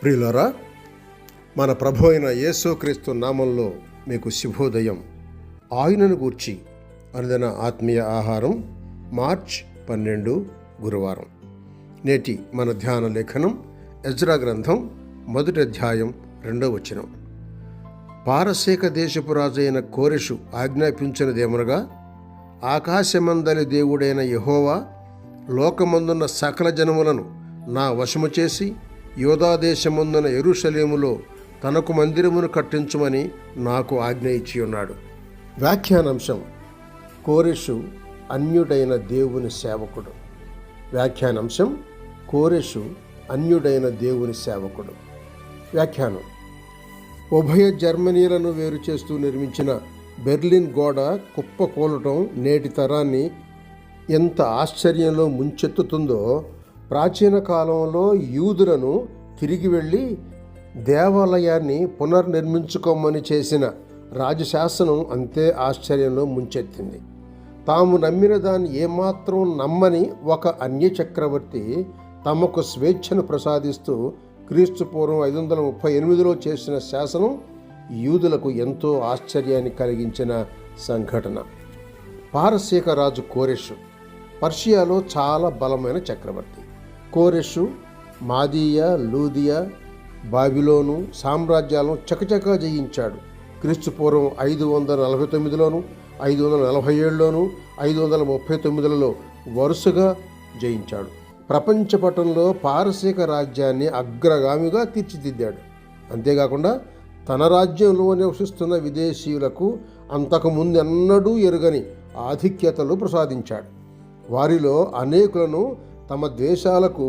ప్రియులారా, మన ప్రభు అయిన యేసుక్రీస్తు నామంలో మీకు శుభోదయం. ఆయనను గూర్చి అనుదిన ఆత్మీయ ఆహారం, మార్చ్ 12 గురువారం. నేటి మన ధ్యాన లేఖనం ఎజ్రా గ్రంథం 1వ అధ్యాయం 2వ వచనం. పారసీక దేశపు రాజైన కోరెషు ఆజ్ఞాపించినదేమనగా, ఆకాశమందలి దేవుడైన యెహోవా లోకమందున్న సకల జనములను నా వశము చేసి యూదాదేశమందున యెరూషలేములో తనకు మందిరమును కట్టించుమని నాకు ఆజ్ఞ ఇచ్చి ఉన్నాడు. వ్యాఖ్యానాంశం: కోరెషు అన్యుడైన దేవుని సేవకుడు. వ్యాఖ్యానాంశం: కోరెషు అన్యుడైన దేవుని సేవకుడు. వ్యాఖ్యానం: ఉభయ జర్మనీలను వేరు చేస్తూ నిర్మించిన బెర్లిన్ గోడ కుప్పకూలటం నేటి తరాన్ని ఎంత ఆశ్చర్యంలో ముంచెత్తుతుందో, ప్రాచీన కాలంలో యూదులను తిరిగి వెళ్ళి దేవాలయాన్ని పునర్నిర్మించుకోమని చేసిన రాజశాసనం అంతే ఆశ్చర్యంలో ముంచెత్తింది. తాము నమ్మిన దాన్ని ఏమాత్రం నమ్మని ఒక అన్య చక్రవర్తి తమకు స్వేచ్ఛను ప్రసాదిస్తూ క్రీస్తు పూర్వం 538లో చేసిన శాసనం యూదులకు ఎంతో ఆశ్చర్యాన్ని కలిగించిన సంఘటన. పారసీక రాజు కోరెషు పర్షియాలో చాలా బలమైన చక్రవర్తి. కోరెషు మాదీయ, లూదియా, బాబిలోను సామ్రాజ్యాలను చకచకా జయించాడు. క్రీస్తు పూర్వం 549లోను, 547లోను, 539లలో వరుసగా జయించాడు. ప్రపంచ పటంలో పారసీక రాజ్యాన్ని అగ్రగామిగా తీర్చిదిద్దాడు. అంతేకాకుండా తన రాజ్యంలో నివసిస్తున్న విదేశీయులకు అంతకుముందెన్నడూ ఎరుగని ఆధిక్యతలు ప్రసాదించాడు. వారిలో అనేకులను తమ దేశాలకు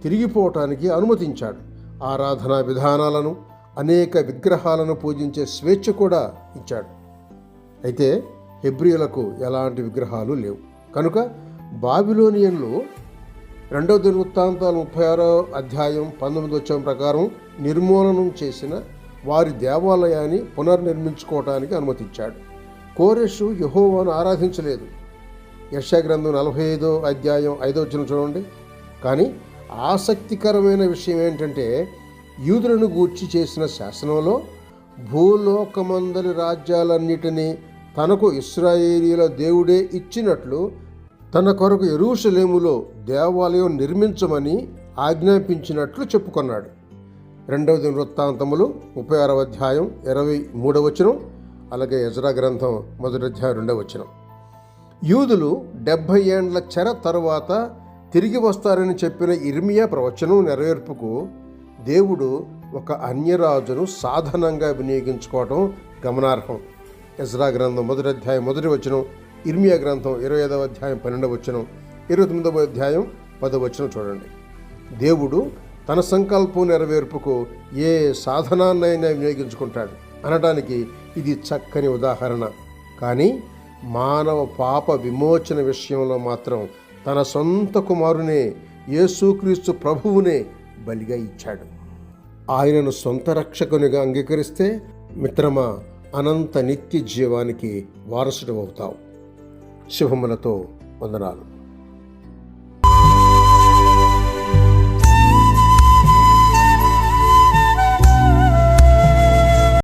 తిరిగిపోవటానికి అనుమతించాడు. ఆరాధనా విధానాలను, అనేక విగ్రహాలను పూజించే స్వేచ్ఛ కూడా ఇచ్చాడు. అయితే హెబ్రీయులకు ఎలాంటి విగ్రహాలు లేవు. కనుక బాబిలోనియన్లు 2వ దినవృత్తాంతాలు 36వ అధ్యాయం 19వ వచనం ప్రకారం నిర్మూలనం చేసిన వారి దేవాలయాన్ని పునర్నిర్మించుకోవటానికి అనుమతించాడు. కోరెషు యెహోవాను ఆరాధించలేదు. యెషయా గ్రంథం 45వ అధ్యాయం 5వ వచనం చూడండి. కానీ ఆసక్తికరమైన విషయం ఏంటంటే, యూదులను గూర్చి చేసిన శాసనంలో భూలోకమందలి రాజ్యాలన్నిటినీ తనకు ఇశ్రాయేలీయుల దేవుడే ఇచ్చినట్లు తన కొరకు యెరూషలేములో దేవాలయం నిర్మించమని ఆజ్ఞాపించినట్లు చెప్పుకున్నాడు. 2వ దినవృత్తాంతములు 36వ అధ్యాయం 23వ వచనం, అలాగే ఎజ్రా గ్రంథం 1వ అధ్యాయం 2వ వచనం. యూదులు 70 ఏండ్ల చెర తరువాత తిరిగి వస్తారని చెప్పిన ఇర్మియా ప్రవచనం నెరవేర్పుకు దేవుడు ఒక అన్యరాజును సాధనంగా వినియోగించుకోవడం గమనార్హం. ఎజ్రా గ్రంథం 1వ అధ్యాయం 1వ వచనం, ఇర్మియా గ్రంథం 25వ అధ్యాయం 12వ వచనం, 29వ అధ్యాయం 10వ వచనం చూడండి. దేవుడు తన సంకల్పం నెరవేర్పుకు ఏ సాధనాన్నైనా వినియోగించుకుంటాడు అనడానికి ఇది చక్కని ఉదాహరణ. కానీ మానవ పాప విమోచన విషయంలో మాత్రం తన సొంత కుమారునే, యేసుక్రీస్తు ప్రభువునే బలిగా ఇచ్చాడు. ఆయనను సొంత రక్షకునిగా అంగీకరిస్తే మిత్రమా, అనంత నిత్య జీవానికి వారసుడు అవుతావు. శుభములతో వందనాలు.